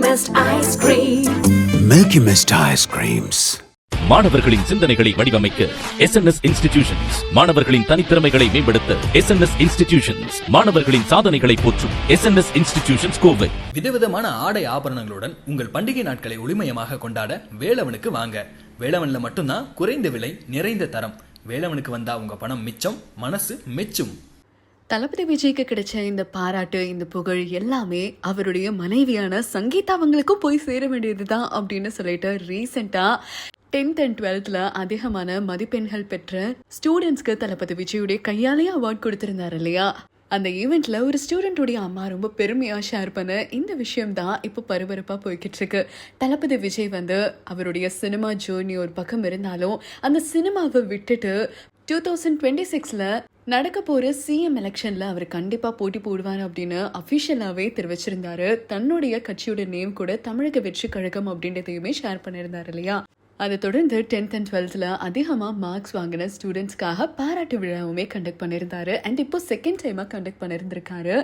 Mist Ice Cream. Milky Mist Ice Creams. மாணவர்களின் சிந்தனைகளை வடிவமைக்க SNS இன்ஸ்டிடியூஷன்ஸ், மாணவர்களின் தனித்திறமைகளை மேம்படுத்த SNS இன்ஸ்டிடியூஷன்ஸ், மாணவர்களின் சாதனைகளை போற்றும் SNS இன்ஸ்டிடியூஷன்ஸ் கோவை. விதவிதமான ஆடை ஆபரணங்களுடன் உங்கள் பண்டிகை நாட்களை ஒளிமயமாக கொண்டாட வேலவனுக்கு வாங்க. வேலவன்ல மட்டும்தான் குறைந்த விலை, நிறைந்த தரம். வேலவனுக்கு வந்தா உங்க பணம் மிச்சம், மனசு மெச்சும். தளபதி விஜய்க்கு கிடைச்ச இந்த பாராட்டு, இந்த புகழ் எல்லாமே அவருடைய மனைவியான சங்கீதா அவங்களுக்கும் போய் சேர வேண்டியதுதான் அப்படின்னு சொல்லிட்டு ரீசெண்டா 10th and 12th அதிகமான மதிப்பெண்கள் பெற்ற ஸ்டூடெண்ட்ஸ்க்கு தளபதி விஜயுடைய கையாலேயே அவார்ட் கொடுத்திருந்தாரு இல்லையா? அந்த ஈவெண்ட்ல ஒரு ஸ்டூடெண்டோடைய அம்மா ரொம்ப பெருமையா ஷேர் பண்ண இந்த விஷயம் தான் இப்போ பரபரப்பா போய்கிட்டு இருக்கு. தளபதி விஜய் அவருடைய சினிமா ஜேர்னி ஒரு பக்கம் இருந்தாலும் அந்த சினிமாவை விட்டுட்டு 2026 நடக்க போற சிஎம் எலெக்ஷன்ல அவர் கண்டிப்பா போட்டி போடுவார் அப்படின்னு அபிஷியலாவே தெரிவிச்சிருந்தாரு. தன்னுடைய கட்சியோட நேம் கூட தமிழக வெற்றி கழகம் அப்படின்றதையுமே ஷேர் பண்ணியிருந்தாரு இல்லையா? அதை தொடர்ந்து 10th and 12th அதிகமாக மார்க்ஸ் வாங்கின ஸ்டூடெண்ட்ஸ்க்காக பாராட்டு விழாவுமே கண்டக்ட் பண்ணியிருந்தாரு. அண்ட் இப்போ செகண்ட் டைமாக கண்டக்ட் பண்ணியிருந்திருக்காரு.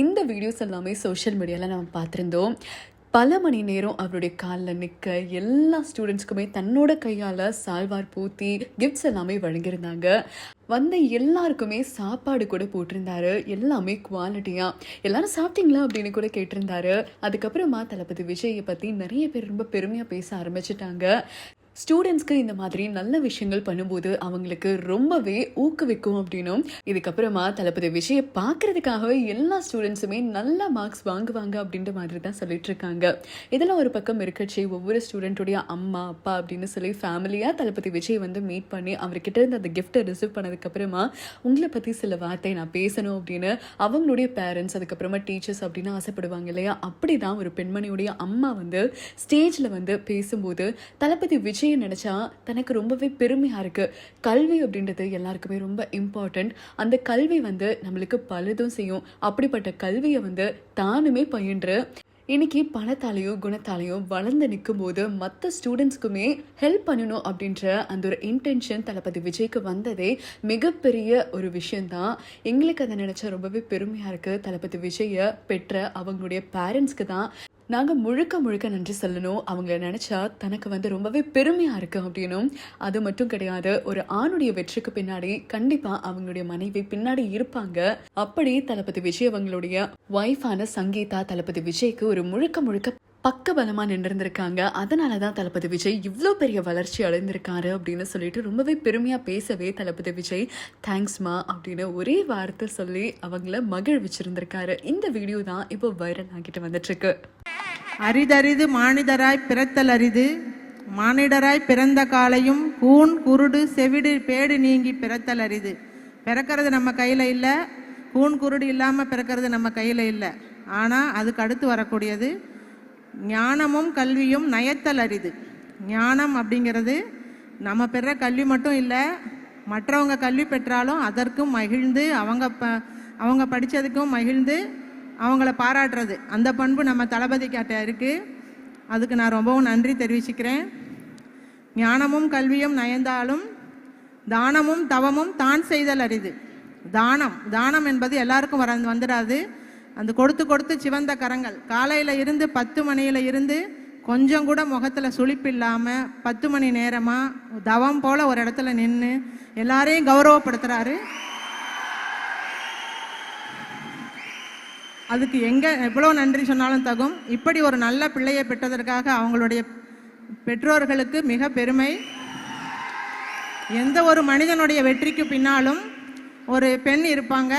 இந்த வீடியோஸ் எல்லாமே சோஷியல் மீடியாவில் நம்ம பார்த்துருந்தோம். பல மணி நேரம் அவருடைய காலில் நிற்க எல்லா ஸ்டூடெண்ட்ஸ்க்குமே தன்னோட கையால் சால்வார் பூத்தி கிஃப்ட்ஸ் எல்லாமே வழங்கியிருந்தாங்க. வந்த எல்லாருக்குமே சாப்பாடு கூட போட்டிருந்தாரு. எல்லாமே குவாலிட்டியாக எல்லாரும் சாப்பிட்டீங்களா அப்படின்னு கூட கேட்டிருந்தாரு. அதுக்கப்புறமா தளபதி விஜயை பற்றி நிறைய பேர் ரொம்ப பெருமையாக பேச ஆரம்பிச்சிட்டாங்க. ஸ்டூடெண்ட்ஸ்க்கு இந்த மாதிரி நல்ல விஷயங்கள் பண்ணும்போது அவங்களுக்கு ரொம்பவே ஊக்குவிக்கும் அப்படின்னும், இதுக்கப்புறமா தளபதி விஜயை பார்க்கறதுக்காகவே எல்லா ஸ்டூடெண்ட்ஸுமே நல்ல மார்க்ஸ் வாங்குவாங்க அப்படின்ற மாதிரி தான் சொல்லிட்டு இருக்காங்க. இதெல்லாம் ஒரு பக்கம் இருக்கச்சு, ஒவ்வொரு ஸ்டூடெண்ட்டுடைய அம்மா அப்பா அப்படின்னு சொல்லி ஃபேமிலியாக தளபதி விஜய் மீட் பண்ணி அவர்கிட்ட இருந்து அந்த கிஃப்ட்டை ரிசீவ் பண்ணதுக்கப்புறமா உங்களை பற்றி சில வார்த்தை நான் பேசணும் அப்படின்னு அவங்களுடைய பேரண்ட்ஸ் அதுக்கப்புறமா டீச்சர்ஸ் அப்படின்னு ஆசைப்படுவாங்க இல்லையா? அப்படி தான் ஒரு பெண்மணியுடைய அம்மா ஸ்டேஜில் பேசும்போது தளபதி விஜய் நினைச்சா தனக்கு ரொம்பவே பெருமையா இருக்கு. கல்வி அப்படின்றது எல்லாருக்குமே ரொம்ப இம்பார்ட்டன்ட். அந்த கல்வி நம்மளுக்கு பலதும் செய்யும். அப்படிப்பட்ட கல்வியை தானுமே பயின்று இன்னைக்கு பணத்தாலையும் குணத்தாலையும் வளர்ந்து நிற்கும் போது மற்ற ஸ்டூடெண்ட்ஸ்க்குமே ஹெல்ப் பண்ணணும் அப்படின்ற அந்த ஒரு இன்டென்ஷன் தளபதி விஜய்க்கு வந்ததே மிகப்பெரிய ஒரு விஷயம்தான். எங்களுக்கு அதை நினைச்சா ரொம்பவே பெருமையா இருக்கு. தளபதி விஜயை பெற்ற அவங்களுடைய பேரண்ட்ஸ்க்கு தான் நாங்கள் முழுக்க நன்றி சொல்லணும். அவங்கள நினச்சா தனக்கு ரொம்பவே பெருமையாக இருக்கு அப்படின்னும், அது மட்டும் கிடையாது, ஒரு ஆணுடைய வெற்றிக்கு பின்னாடி கண்டிப்பாக அவங்களுடைய மனைவி பின்னாடி இருப்பாங்க. அப்படி தளபதி விஜய் அவங்களுடைய ஒய்ஃபான சங்கீதா தளபதி விஜய்க்கு ஒரு முழுக்க பக்க பலமா நின்றிருந்திருக்காங்க. அதனாலதான் தளபதி விஜய் இவ்வளோ பெரிய வளர்ச்சி அடைந்திருக்காரு அப்படின்னு சொல்லிட்டு ரொம்பவே பெருமையா பேசவே தளபதி விஜய் தேங்க்ஸ்மா அப்படின்னு ஒரே வார்த்தை சொல்லி அவங்கள மகிழ்விச்சிருந்திருக்காரு. இந்த வீடியோ தான் இப்போ வைரல் ஆகிட்டு வந்துட்டு இருக்கு. அரிதரிது மானிடராய் பிறத்தல் அரிது, மானிடராய் பிறந்த காலையும் கூன் குருடு செவிடு பேடு நீங்கி பிறத்தல் அரிது. பிறக்கிறது நம்ம கையில் இல்லை, கூன் குருடு இல்லாமல் பிறக்கிறது நம்ம கையில் இல்லை. ஆனால் அதுக்கு அடுத்து வரக்கூடியது ஞானமும் கல்வியும் நயத்தல் அரிது. ஞானம் அப்படிங்கிறது நம்ம பெற கல்வி மட்டும் இல்லை, மற்றவங்க கல்வி பெற்றாலும் அதற்கும் மகிழ்ந்து அவங்க படித்ததுக்கும் மகிழ்ந்து அவங்கள பாராட்டுறது, அந்த பண்பு நம்ம தளபதி கிட்ட இருக்குது. அதுக்கு நான் ரொம்பவும் நன்றி தெரிவிச்சுக்கிறேன். ஞானமும் கல்வியும் நயந்தாலும் தானமும் தவமும் தான் செய்தல் அரிது. தானம் என்பது எல்லாருக்கும் வந்துடாது. அந்த கொடுத்து சிவந்த கரங்கள் காலையில் இருந்து 10 மணியில் இருந்து கொஞ்சம் கூட முகத்தில் சுளிப்பு இல்லாமல் 10 மணி நேரமாக தவம் போல் ஒரு இடத்துல நின்று எல்லாரையும் கௌரவப்படுத்துகிறாரு. அதுக்கு எவ்வளோ நன்றி சொன்னாலும் தகும். இப்படி ஒரு நல்ல பிள்ளையை பெற்றதற்காக அவங்களுடைய பெற்றோர்களுக்கு மிக பெருமை. எந்த ஒரு மனிதனுடைய வெற்றிக்கு பின்னாலும் ஒரு பெண் இருப்பாங்க.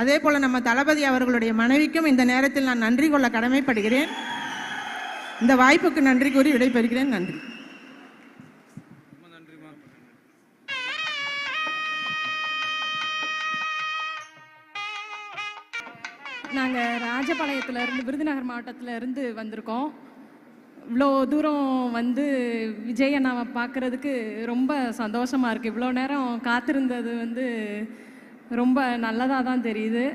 அதே போல் நம்ம தளபதி அவர்களுடைய மனைவிக்கும் இந்த நேரத்தில் நான் நன்றி கொள்ள கடமைப்படுகிறேன். இந்த வாய்ப்புக்கு நன்றி கூறி விடைபெறுகிறேன். நன்றி. நாங்கள் ராஜபாளையத்திலேருந்து விருதுநகர் மாவட்டத்திலேருந்து வந்திருக்கோம். இவ்வளோ தூரம் விஜய் அண்ணாவை பார்க்குறதுக்கு ரொம்ப சந்தோஷமாக இருக்குது. இவ்வளோ நேரம் காத்திருந்தது ரொம்ப நல்லதாக தான் தெரியுது.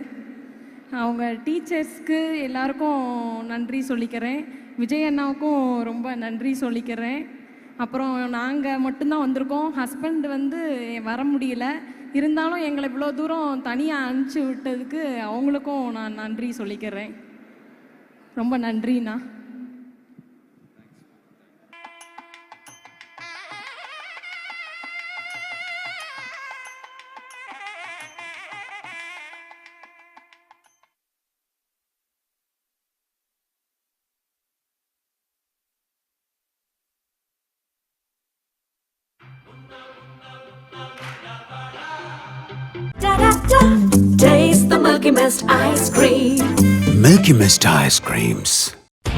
அவங்க டீச்சர்ஸ்க்கு எல்லாருக்கும் நன்றி சொல்லிக்கிறேன். விஜய் அண்ணாவுக்கும் ரொம்ப நன்றி சொல்லிக்கிறேன். அப்புறம் நாங்கள் மட்டும்தான் வந்திருக்கோம். ஹஸ்பண்ட் வர முடியல. இருந்தாலும் எங்களை இவ்வளோ தூரம் தனியாக அனுப்பிச்சி விட்டதுக்கு அவங்களுக்கும் நான் நன்றி சொல்லிக்கிறேன். ரொம்ப நன்றிண்ணா. Milky Mist ice cream. Milky Mist ice creams.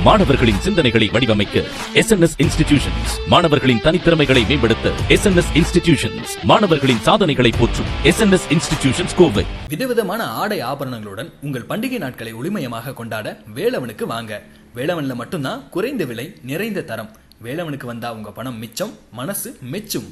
மாணவர்களின் சிந்தனைகளை வடிவமைக்க எஸ்என்எஸ் இன்ஸ்டிடியூஷன்ஸ், மாணவர்களின் தனித்திறமைகளை மேம்படுத்த எஸ்என்எஸ் இன்ஸ்டிடியூஷன்ஸ், மாணவர்களின் சாதனைகளை போற்றும் எஸ்என்எஸ் இன்ஸ்டிடியூஷன்ஸ் கோவை. விதவிதமான ஆடை ஆபரணங்களுடன் உங்கள் பண்டிகை நாட்களை ஒளிமயமாக கொண்டாட வேலவனுக்கு வாங்க. வேலவன்ல மட்டும்தான் குறைந்த விலை, நிறைந்த தரம். வேலவனுக்கு வந்தா உங்க பணம் மிச்சம், மனசு மெச்சும்.